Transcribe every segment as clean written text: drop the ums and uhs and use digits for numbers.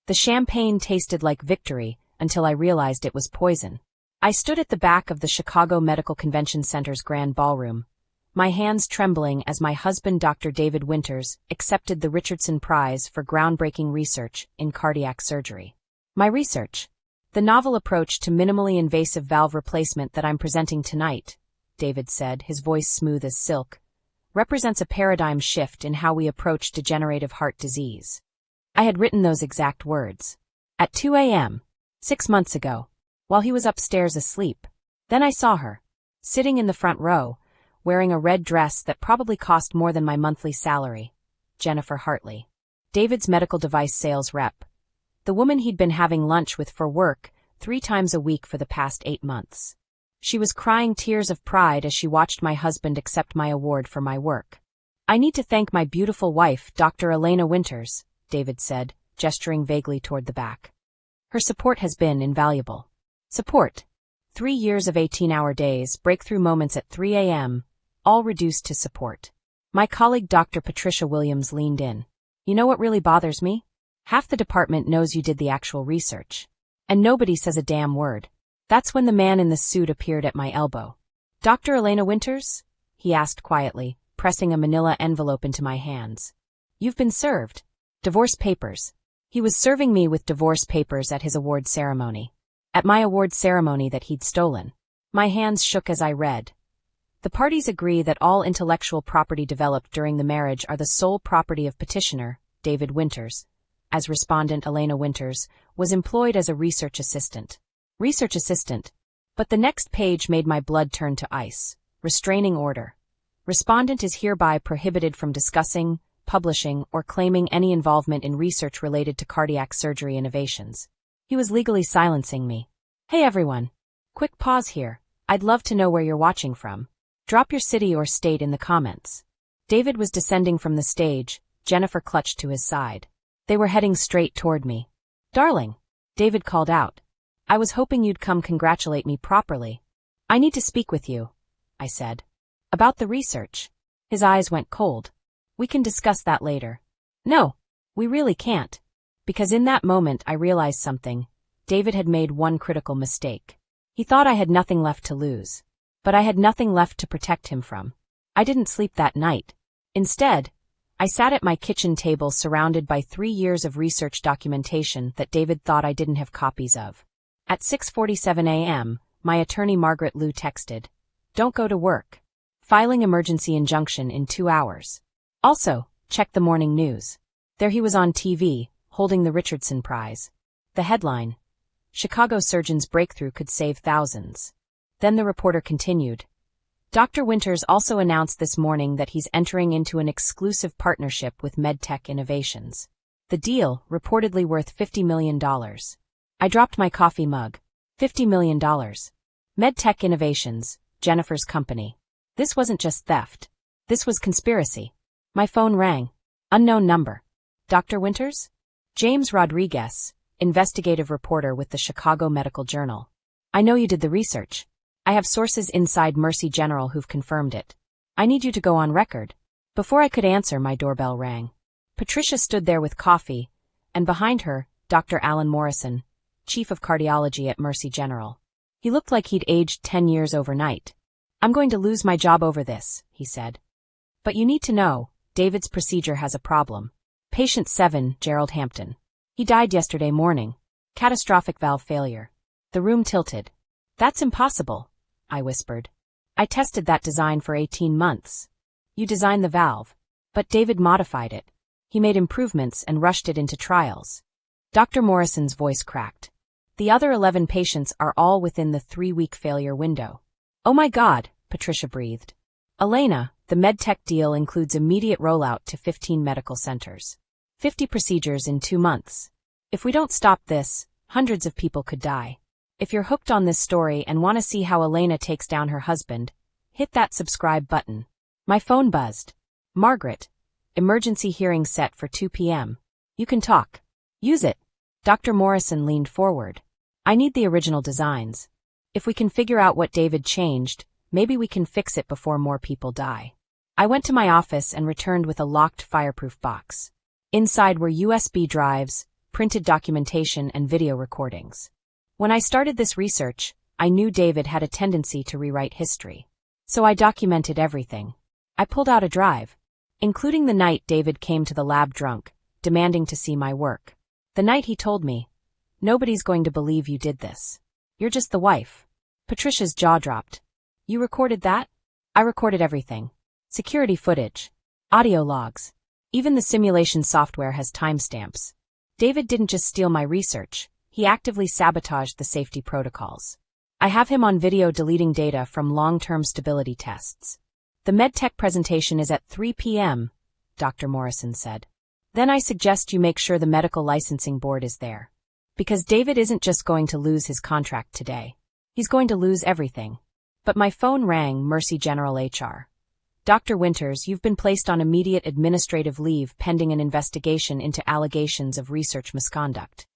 The champagne tasted like victory until I realized it was poison. I stood at the back of the Chicago Medical Convention Center's grand ballroom, my hands trembling as my husband Dr. David Winters accepted the Richardson Prize for groundbreaking research in cardiac surgery. My research, the novel approach to minimally invasive valve replacement that I'm presenting tonight, David said, his voice smooth as silk, represents a paradigm shift in how we approach degenerative heart disease. I had written those exact words. At 2 a.m., 6 months ago, while he was upstairs asleep. Then I saw her, sitting in the front row, wearing a red dress that probably cost more than my monthly salary. Jennifer Hartley, David's medical device sales rep. The woman he'd been having lunch with for work 3 times a week for the past 8 months. She was crying tears of pride as she watched my husband accept my award for my work. I need to thank my beautiful wife, Dr. Elena Winters, David said, gesturing vaguely toward the back. Her support has been invaluable. Support. 3 years of 18-hour days, breakthrough moments at 3 a.m., all reduced to support. My colleague Dr. Patricia Williams leaned in. You know what really bothers me? Half the department knows you did the actual research. And nobody says a damn word. That's when the man in the suit appeared at my elbow. Dr. Elena Winters? He asked quietly, pressing a manila envelope into my hands. You've been served. Divorce papers. He was serving me with divorce papers at his award ceremony. At my award ceremony that he'd stolen. My hands shook as I read. The parties agree that all intellectual property developed during the marriage are the sole property of petitioner, David Winters, as respondent Elena Winters, was employed as a research assistant. Research assistant. But the next page made my blood turn to ice. Restraining order. Respondent is hereby prohibited from discussing, publishing, or claiming any involvement in research related to cardiac surgery innovations. He was legally silencing me. Hey everyone. Quick pause here. I'd love to know where you're watching from. Drop your city or state in the comments. David was descending from the stage, Jennifer clutched to his side. They were heading straight toward me. Darling, David called out. I was hoping you'd come congratulate me properly. I need to speak with you, I said. About the research. His eyes went cold. We can discuss that later. No, we really can't. Because in that moment I realized something. David had made one critical mistake. He thought I had nothing left to lose. But I had nothing left to protect him from. I didn't sleep that night. Instead, I sat at my kitchen table surrounded by 3 years of research documentation that David thought I didn't have copies of. At 6:47 a.m., my attorney Margaret Liu texted, "Don't go to work. Filing emergency injunction in 2 hours. Also, check the morning news." There he was on TV, holding the Richardson Prize. The headline, "Chicago surgeon's breakthrough could save thousands." Then the reporter continued. Dr. Winters also announced this morning that he's entering into an exclusive partnership with MedTech Innovations. The deal, reportedly worth $50 million. I dropped my coffee mug. $50 million. MedTech Innovations, Jennifer's company. This wasn't just theft. This was conspiracy. My phone rang. Unknown number. Dr. Winters? James Rodriguez, investigative reporter with the Chicago Medical Journal. I know you did the research. I have sources inside Mercy General who've confirmed it. I need you to go on record. Before I could answer, my doorbell rang. Patricia stood there with coffee, and behind her, Dr. Alan Morrison, chief of cardiology at Mercy General. He looked like he'd aged 10 years overnight. I'm going to lose my job over this, he said. But you need to know, David's procedure has a problem. Patient 7, Gerald Hampton. He died yesterday morning. Catastrophic valve failure. The room tilted. That's impossible, I whispered. I tested that design for 18 months. You designed the valve. But David modified it. He made improvements and rushed it into trials. Dr. Morrison's voice cracked. The other 11 patients are all within the 3-week failure window. Oh my God, Patricia breathed. Elena, the MedTech deal includes immediate rollout to 15 medical centers. 50 procedures in 2 months. If we don't stop this, hundreds of people could die. If you're hooked on this story and want to see how Elena takes down her husband, hit that subscribe button. My phone buzzed. Margaret, emergency hearing set for 2 p.m. You can talk. Use it. Dr. Morrison leaned forward. I need the original designs. If we can figure out what David changed, maybe we can fix it before more people die. I went to my office and returned with a locked fireproof box. Inside were USB drives, printed documentation, and video recordings. When I started this research, I knew David had a tendency to rewrite history. So I documented everything. I pulled out a drive, including the night David came to the lab drunk, demanding to see my work. The night he told me, "Nobody's going to believe you did this. You're just the wife." Patricia's jaw dropped. "You recorded that?" "I recorded everything. Security footage. Audio logs. Even the simulation software has timestamps. David didn't just steal my research, he actively sabotaged the safety protocols. I have him on video deleting data from long-term stability tests." "The MedTech presentation is at 3 p.m., Dr. Morrison said. "Then I suggest you make sure the medical licensing board is there. Because David isn't just going to lose his contract today. He's going to lose everything." But my phone rang. Mercy General HR. "Dr. Winters, you've been placed on immediate administrative leave pending an investigation into allegations of research misconduct."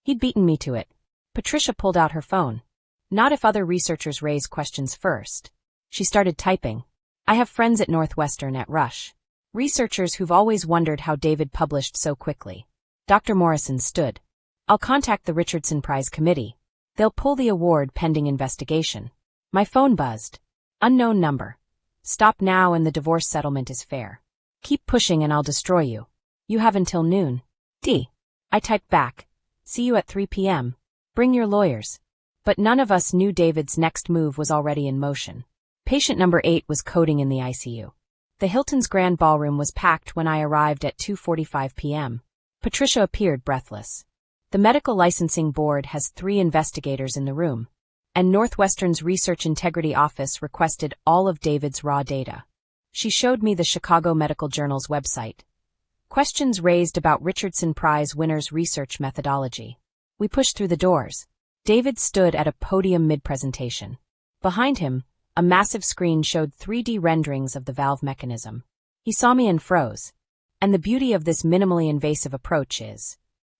He'd beaten me to it. Patricia pulled out her phone. "Not if other researchers raise questions first." She started typing. "I have friends at Northwestern at Rush. Researchers who've always wondered how David published so quickly." Dr. Morrison stood. "I'll contact the Richardson Prize committee. They'll pull the award pending investigation." My phone buzzed. "Unknown number. Stop now and the divorce settlement is fair. Keep pushing and I'll destroy you. You have until noon. D." I typed back. "See you at 3 p.m. Bring your lawyers." But none of us knew David's next move was already in motion. Patient number 8 was coding in the ICU. The Hilton's Grand Ballroom was packed when I arrived at 2:45 p.m. Patricia appeared breathless. "The medical licensing board has 3 investigators in the room, and Northwestern's Research Integrity Office requested all of David's raw data." She showed me the Chicago Medical Journal's website. Questions raised about Richardson Prize winners' research methodology. We pushed through the doors. David stood at a podium mid-presentation. Behind him, a massive screen showed 3D renderings of the valve mechanism. He saw me and froze. And the beauty of this minimally invasive approach is...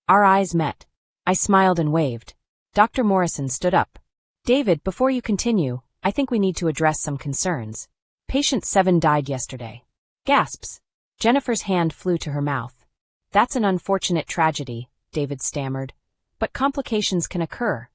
Our eyes met. I smiled and waved. Dr. Morrison stood up. "David, before you continue, I think we need to address some concerns. Patient 7 died yesterday." Gasps. Jennifer's hand flew to her mouth. "That's an unfortunate tragedy," David stammered. "But complications can occur."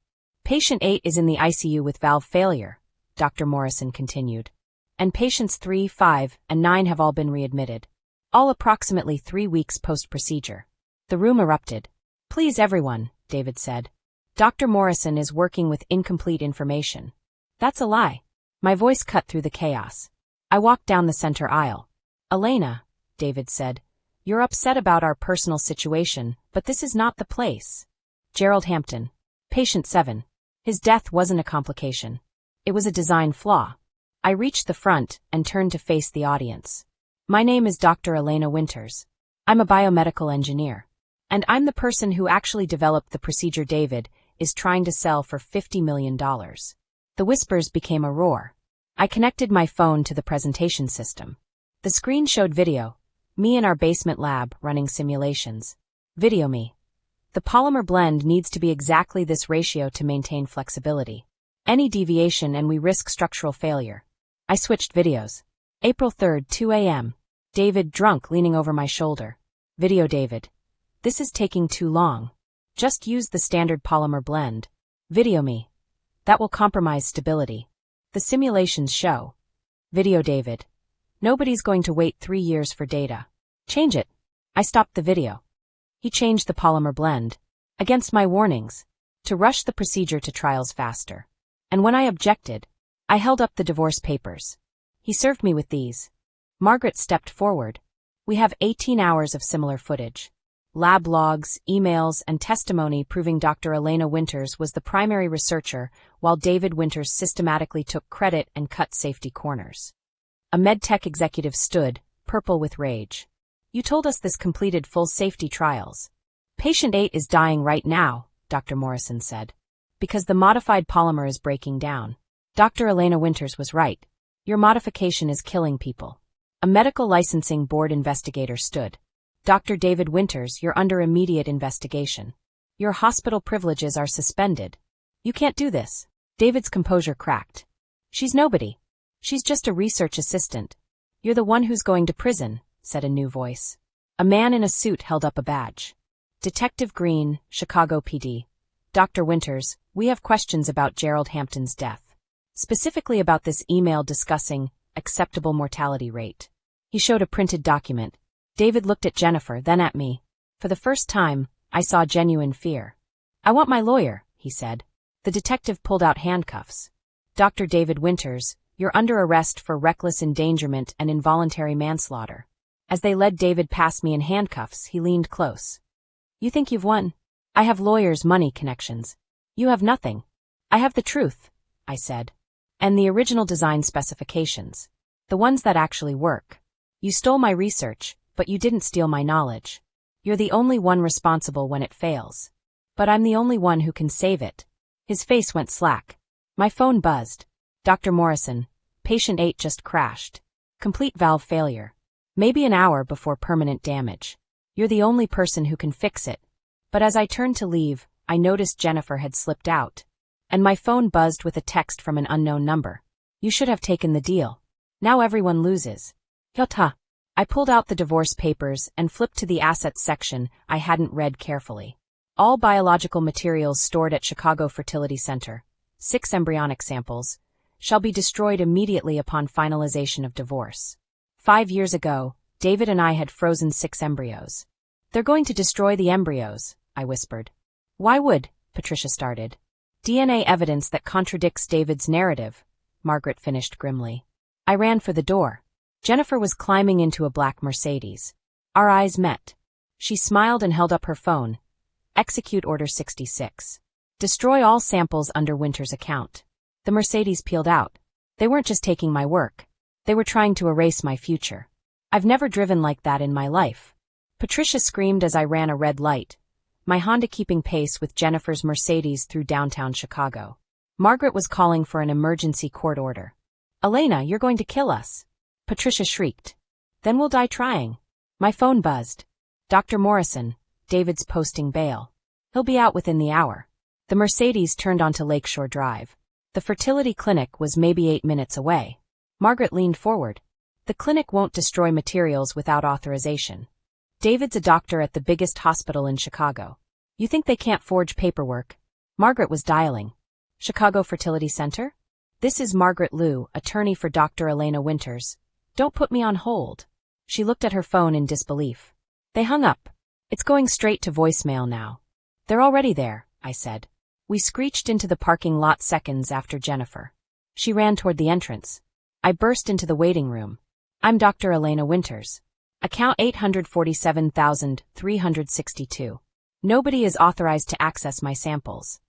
"Patient 8 is in the ICU with valve failure," Dr. Morrison continued. "And patients 3, 5, and 9 have all been readmitted. All approximately 3 weeks post-procedure." The room erupted. "Please everyone," David said. "Dr. Morrison is working with incomplete information." "That's a lie." My voice cut through the chaos. I walked down the center aisle. "Elena," David said, "you're upset about our personal situation, but this is not the place." Gerald Hampton. Patient 7. His death wasn't a complication. It was a design flaw. I reached the front and turned to face the audience. "My name is Dr. Elena Winters. I'm a biomedical engineer. And I'm the person who actually developed the procedure David is trying to sell for $50 million. The whispers became a roar. I connected my phone to the presentation system. The screen showed video. Me in our basement lab running simulations. "Video me. The polymer blend needs to be exactly this ratio to maintain flexibility. Any deviation and we risk structural failure." I switched videos. April 3rd, 2 a.m. David drunk leaning over my shoulder. "Video David. This is taking too long. Just use the standard polymer blend." "Video me. That will compromise stability. The simulations show." "Video David. Nobody's going to wait 3 years for data. Change it." I stopped the video. He changed the polymer blend. Against my warnings. To rush the procedure to trials faster. And when I objected, I held up the divorce papers. He served me with these. Margaret stepped forward. "We have 18 hours of similar footage. Lab logs, emails, and testimony proving Dr. Elena Winters was the primary researcher while David Winters systematically took credit and cut safety corners." A medtech executive stood, purple with rage. "You told us this completed full safety trials." "Patient 8 is dying right now," Dr. Morrison said. "Because the modified polymer is breaking down." Dr. Elena Winters was right. "Your modification is killing people." A medical licensing board investigator stood. "Dr. David Winters, you're under immediate investigation. Your hospital privileges are suspended. You can't do this." David's composure cracked. "She's nobody. She's just a research assistant." "You're the one who's going to prison," said a new voice. A man in a suit held up a badge. Detective Green, Chicago PD. Dr. Winters, we have questions about Gerald Hampton's death. Specifically about this email discussing acceptable mortality rate. He showed a printed document. David looked at Jennifer, then at me. For the first time, I saw genuine fear. I want my lawyer, he said. The detective pulled out handcuffs. Dr. David Winters, you're under arrest for reckless endangerment and involuntary manslaughter. As they led David past me in handcuffs, he leaned close. You think you've won? I have lawyers' money connections. You have nothing. I have the truth, I said. And the original design specifications. The ones that actually work. You stole my research, but you didn't steal my knowledge. You're the only one responsible when it fails. But I'm the only one who can save it. His face went slack. My phone buzzed. Dr. Morrison, patient 8 just crashed. Complete valve failure. Maybe an hour before permanent damage. You're the only person who can fix it. But as I turned to leave, I noticed Jennifer had slipped out. And my phone buzzed with a text from an unknown number. You should have taken the deal. Now everyone loses. Yota. I pulled out the divorce papers and flipped to the assets section I hadn't read carefully. All biological materials stored at Chicago Fertility Center, 6 embryonic samples, shall be destroyed immediately upon finalization of divorce. 5 years ago, David and I had frozen 6 embryos. They're going to destroy the embryos, I whispered. Why would, Patricia started. DNA evidence that contradicts David's narrative, Margaret finished grimly. I ran for the door. Jennifer was climbing into a black Mercedes. Our eyes met. She smiled and held up her phone. Execute Order 66. Destroy all samples under Winter's account. The Mercedes peeled out. They weren't just taking my work. They were trying to erase my future. I've never driven like that in my life. Patricia screamed as I ran a red light, my Honda keeping pace with Jennifer's Mercedes through downtown Chicago. Margaret was calling for an emergency court order. Elena, you're going to kill us. Patricia shrieked. Then we'll die trying. My phone buzzed. Dr. Morrison, David's posting bail. He'll be out within the hour. The Mercedes turned onto Lakeshore Drive. The fertility clinic was maybe 8 minutes away. Margaret leaned forward. The clinic won't destroy materials without authorization. David's a doctor at the biggest hospital in Chicago. You think they can't forge paperwork? Margaret was dialing. Chicago Fertility Center? This is Margaret Liu, attorney for Dr. Elena Winters. Don't put me on hold. She looked at her phone in disbelief. They hung up. It's going straight to voicemail now. They're already there, I said. We screeched into the parking lot seconds after Jennifer. She ran toward the entrance. I burst into the waiting room. I'm Dr. Elena Winters. Account 847,362. Nobody is authorized to access my samples.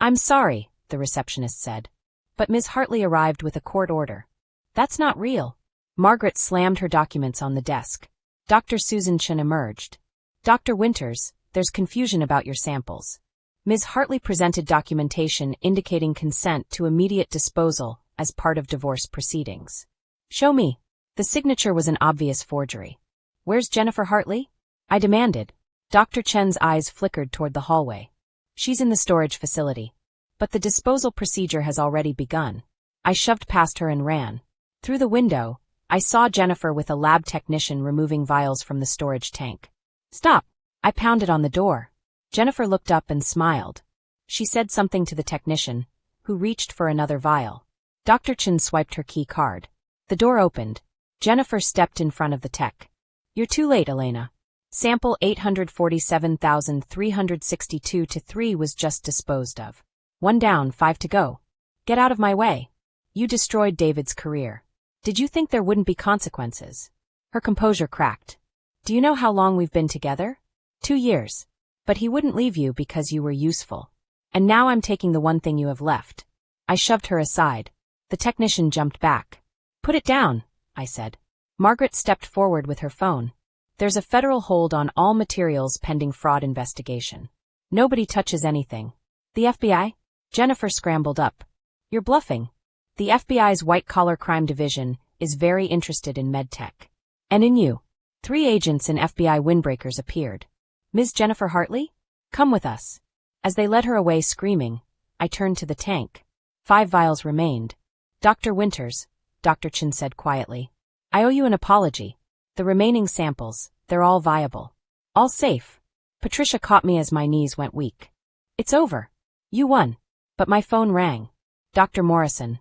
I'm sorry, the receptionist said. But Ms. Hartley arrived with a court order. That's not real. Margaret slammed her documents on the desk. Dr. Susan Chen emerged. Dr. Winters, there's confusion about your samples. Ms. Hartley presented documentation indicating consent to immediate disposal as part of divorce proceedings. Show me. The signature was an obvious forgery. Where's Jennifer Hartley? I demanded. Dr. Chen's eyes flickered toward the hallway. She's in the storage facility. But the disposal procedure has already begun. I shoved past her and ran. Through the window, I saw Jennifer with a lab technician removing vials from the storage tank. Stop! I pounded on the door. Jennifer looked up and smiled. She said something to the technician, who reached for another vial. Dr. Chen swiped her key card. The door opened. Jennifer stepped in front of the tech. You're too late, Elena. Sample 847,362-3 was just disposed of. 1 down, 5 to go. Get out of my way. You destroyed David's career. Did you think there wouldn't be consequences? Her composure cracked. Do you know how long we've been together? 2 years. But he wouldn't leave you because you were useful. And now I'm taking the one thing you have left. I shoved her aside. The technician jumped back. Put it down, I said. Margaret stepped forward with her phone. There's a federal hold on all materials pending fraud investigation. Nobody touches anything. The FBI? Jennifer scrambled up. You're bluffing. The FBI's white-collar crime division is very interested in medtech. And in you. 3 agents in FBI windbreakers appeared. Ms. Jennifer Hartley? Come with us. As they led her away screaming, I turned to the tank. 5 vials remained. Dr. Winters, Dr. Chen said quietly. I owe you an apology. The remaining samples, they're all viable. All safe. Patricia caught me as my knees went weak. It's over. You won. But my phone rang. Dr. Morrison.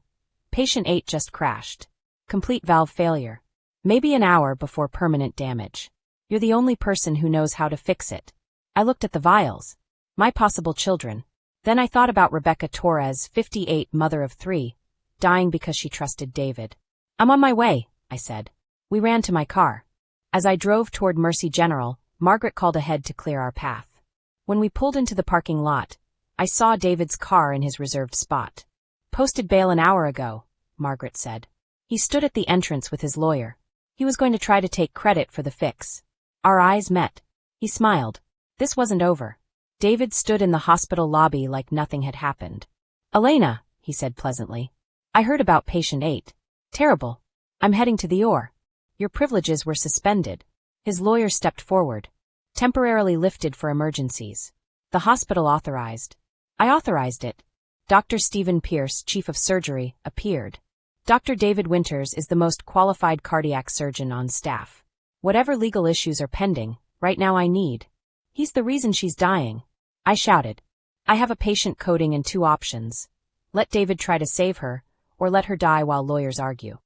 Patient 8 just crashed. Complete valve failure. Maybe an hour before permanent damage. You're the only person who knows how to fix it. I looked at the vials. My possible children. Then I thought about Rebecca Torres, 58, mother of 3, dying because she trusted David. I'm on my way, I said. We ran to my car. As I drove toward Mercy General, Margaret called ahead to clear our path. When we pulled into the parking lot, I saw David's car in his reserved spot. Posted bail an hour ago, Margaret said. He stood at the entrance with his lawyer. He was going to try to take credit for the fix. Our eyes met. He smiled. This wasn't over. David stood in the hospital lobby like nothing had happened. Elena, he said pleasantly. I heard about patient 8. Terrible. I'm heading to the OR. Your privileges were suspended. His lawyer stepped forward. Temporarily lifted for emergencies. The hospital authorized. I authorized it. Dr. Stephen Pierce, chief of surgery, appeared. Dr. David Winters is the most qualified cardiac surgeon on staff. Whatever legal issues are pending, right now I need. He's the reason she's dying. I shouted. I have a patient coding and 2 options. Let David try to save her, or let her die while lawyers argue.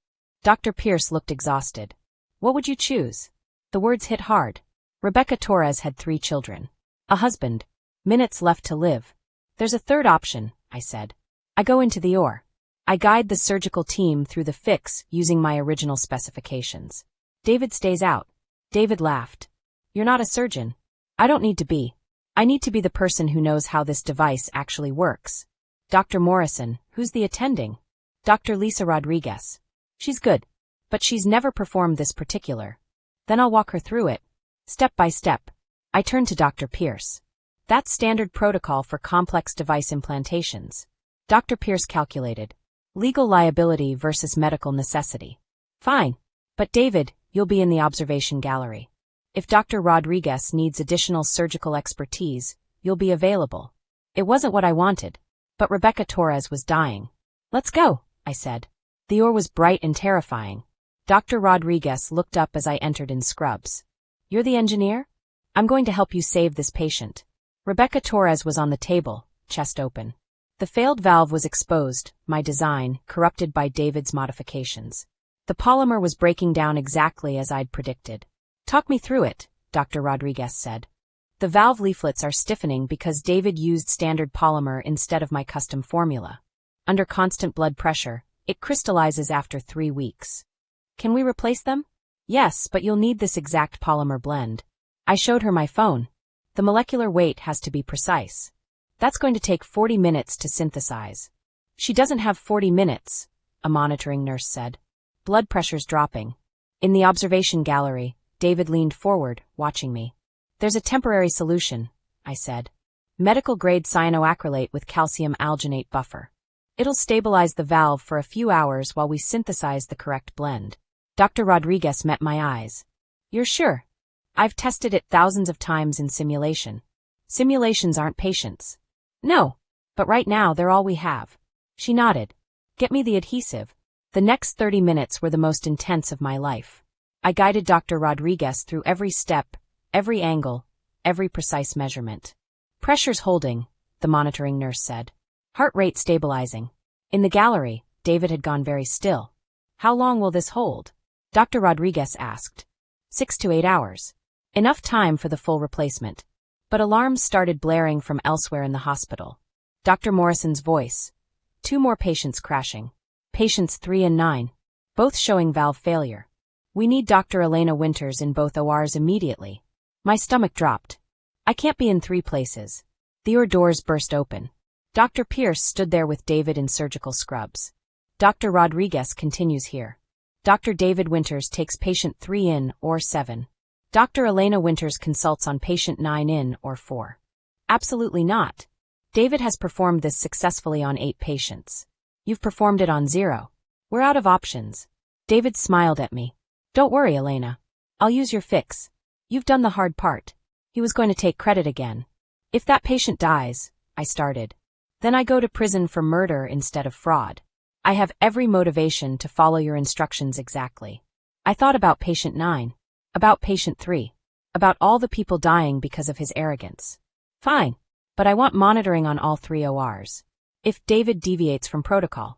Dr. Pierce looked exhausted. What would you choose? The words hit hard. Rebecca Torres had 3 children. A husband. Minutes left to live. There's a third option, I said. I go into the OR. I guide the surgical team through the fix using my original specifications. David stays out. David laughed. You're not a surgeon. I don't need to be. I need to be the person who knows how this device actually works. Dr. Morrison, who's the attending? Dr. Lisa Rodriguez. She's good. But she's never performed this particular. Then I'll walk her through it. Step by step. I turned to Dr. Pierce. That's standard protocol for complex device implantations. Dr. Pierce calculated. Legal liability versus medical necessity. Fine. But David, you'll be in the observation gallery. If Dr. Rodriguez needs additional surgical expertise, you'll be available. It wasn't what I wanted. But Rebecca Torres was dying. Let's go, I said. The OR was bright and terrifying. Dr. Rodriguez looked up as I entered in scrubs. You're the engineer? I'm going to help you save this patient. Rebecca Torres was on the table, chest open. The failed valve was exposed, my design, corrupted by David's modifications. The polymer was breaking down exactly as I'd predicted. Talk me through it, Dr. Rodriguez said. The valve leaflets are stiffening because David used standard polymer instead of my custom formula. Under constant blood pressure, it crystallizes after 3 weeks. Can we replace them? Yes, but you'll need this exact polymer blend. I showed her my phone. The molecular weight has to be precise. That's going to take 40 minutes to synthesize. She doesn't have 40 minutes, a monitoring nurse said. Blood pressure's dropping. In the observation gallery, David leaned forward, watching me. There's a temporary solution, I said. Medical-grade cyanoacrylate with calcium alginate buffer. It'll stabilize the valve for a few hours while we synthesize the correct blend. Dr. Rodriguez met my eyes. You're sure? I've tested it thousands of times in simulation. Simulations aren't patients. No, but right now they're all we have. She nodded. Get me the adhesive. The next 30 minutes were the most intense of my life. I guided Dr. Rodriguez through every step, every angle, every precise measurement. Pressure's holding, the monitoring nurse said. Heart rate stabilizing. In the gallery, David had gone very still. How long will this hold? Dr. Rodriguez asked. 6 to 8 hours. Enough time for the full replacement. But alarms started blaring from elsewhere in the hospital. Dr. Morrison's voice. 2 more patients crashing. Patients 3 and 9. Both showing valve failure. We need Dr. Elena Winters in both ORs immediately. My stomach dropped. I can't be in 3 places. The OR doors burst open. Dr. Pierce stood there with David in surgical scrubs. Dr. Rodriguez continues here. Dr. David Winters takes patient 3 in OR 7. Dr. Elena Winters consults on patient 9 in OR 4. Absolutely not. David has performed this successfully on 8 patients. You've performed it on 0. We're out of options. David smiled at me. Don't worry, Elena. I'll use your fix. You've done the hard part. He was going to take credit again. If that patient dies, I started. Then I go to prison for murder instead of fraud. I have every motivation to follow your instructions exactly. I thought about patient 9. About patient 3. About all the people dying because of his arrogance. Fine. But I want monitoring on all 3 ORs. If David deviates from protocol.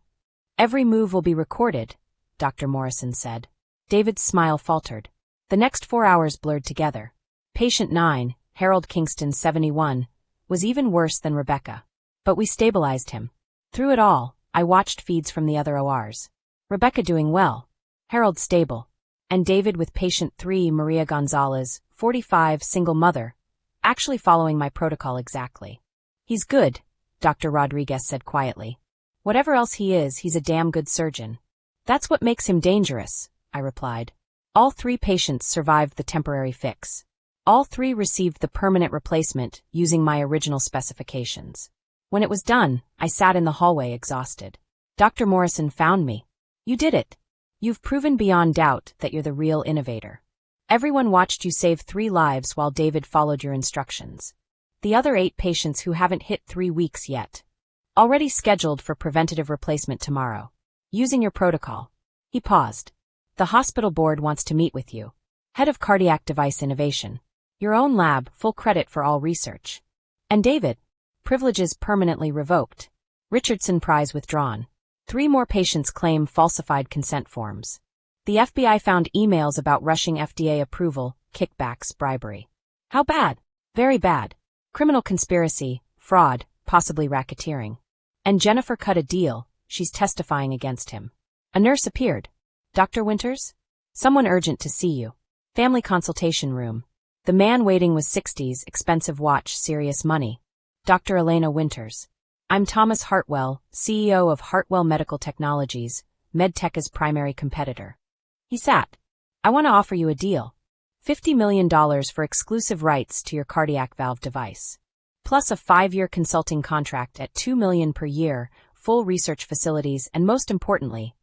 Every move will be recorded, Dr. Morrison said. David's smile faltered. The next 4 hours blurred together. Patient 9, Harold Kingston 71, was even worse than Rebecca. But we stabilized him. Through it all, I watched feeds from the other ORs. Rebecca doing well. Harold stable. And David with patient 3, Maria Gonzalez, 45, single mother, actually following my protocol exactly. He's good, Dr. Rodriguez said quietly. Whatever else he is, he's a damn good surgeon. That's what makes him dangerous, I replied. All 3 patients survived the temporary fix. All 3 received the permanent replacement using my original specifications. When it was done, I sat in the hallway exhausted. Dr. Morrison found me. You did it. You've proven beyond doubt that you're the real innovator. Everyone watched you save 3 lives while David followed your instructions. The other 8 patients who haven't hit 3 weeks yet. Already scheduled for preventative replacement tomorrow. Using your protocol. He paused. The hospital board wants to meet with you. Head of Cardiac Device Innovation. Your own lab, full credit for all research. And David. Privileges permanently revoked. Richardson Prize withdrawn. 3 more patients claim falsified consent forms. The FBI found emails about rushing FDA approval, kickbacks, bribery. How bad? Very bad. Criminal conspiracy, fraud, possibly racketeering. And Jennifer cut a deal, she's testifying against him. A nurse appeared. Dr. Winters? Someone urgent to see you. Family consultation room. The man waiting was 60s, expensive watch, serious money. Dr. Elena Winters. I'm Thomas Hartwell, CEO of Hartwell Medical Technologies, MedTech's primary competitor. He sat. I want to offer you a deal. $50 million for exclusive rights to your cardiac valve device. Plus a 5-year consulting contract at $2 million per year, full research facilities, and most importantly,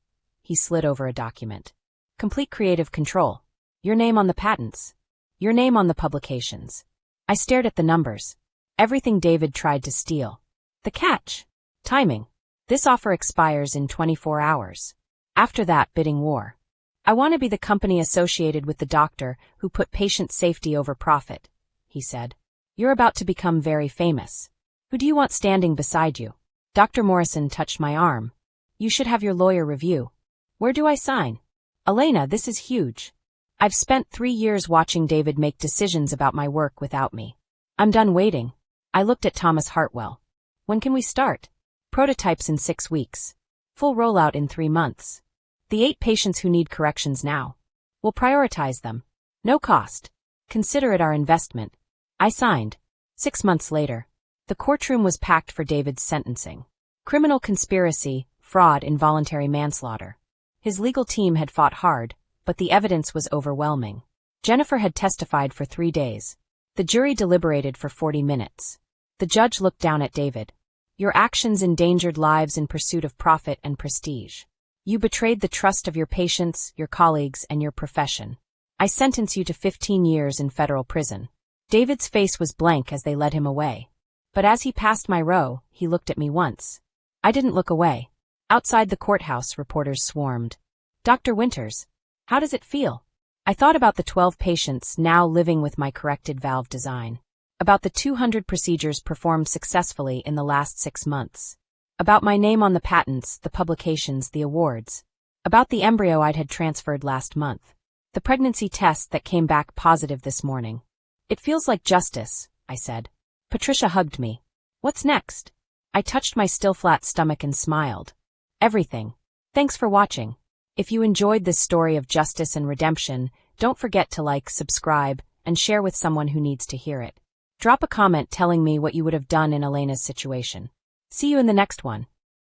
he slid over a document. Complete creative control. Your name on the patents. Your name on the publications. I stared at the numbers. Everything David tried to steal. The catch. Timing. This offer expires in 24 hours. After that, bidding war. I want to be the company associated with the doctor who put patient safety over profit, he said. You're about to become very famous. Who do you want standing beside you? Dr. Morrison touched my arm. You should have your lawyer review. Where do I sign? Elena, this is huge. I've spent 3 years watching David make decisions about my work without me. I'm done waiting. I looked at Thomas Hartwell. When can we start? Prototypes in 6 weeks. Full rollout in 3 months. The 8 patients who need corrections now. We'll prioritize them. No cost. Consider it our investment. I signed. 6 months later. The courtroom was packed for David's sentencing. Criminal conspiracy, fraud, involuntary manslaughter. His legal team had fought hard, but the evidence was overwhelming. Jennifer had testified for 3 days. The jury deliberated for 40 minutes. The judge looked down at David. Your actions endangered lives in pursuit of profit and prestige. You betrayed the trust of your patients, your colleagues, and your profession. I sentence you to 15 years in federal prison. David's face was blank as they led him away. But as he passed my row, he looked at me once. I didn't look away. Outside the courthouse, reporters swarmed. Dr. Winters, how does it feel? I thought about the 12 patients now living with my corrected valve design. About the 200 procedures performed successfully in the last 6 months. About my name on the patents, the publications, the awards. About the embryo I'd had transferred last month. The pregnancy test that came back positive this morning. It feels like justice, I said. Patricia hugged me. What's next? I touched my still flat stomach and smiled. Everything. Thanks for watching. If you enjoyed this story of justice and redemption, don't forget to like, subscribe, and share with someone who needs to hear it. Drop a comment telling me what you would have done in Elena's situation. See you in the next one.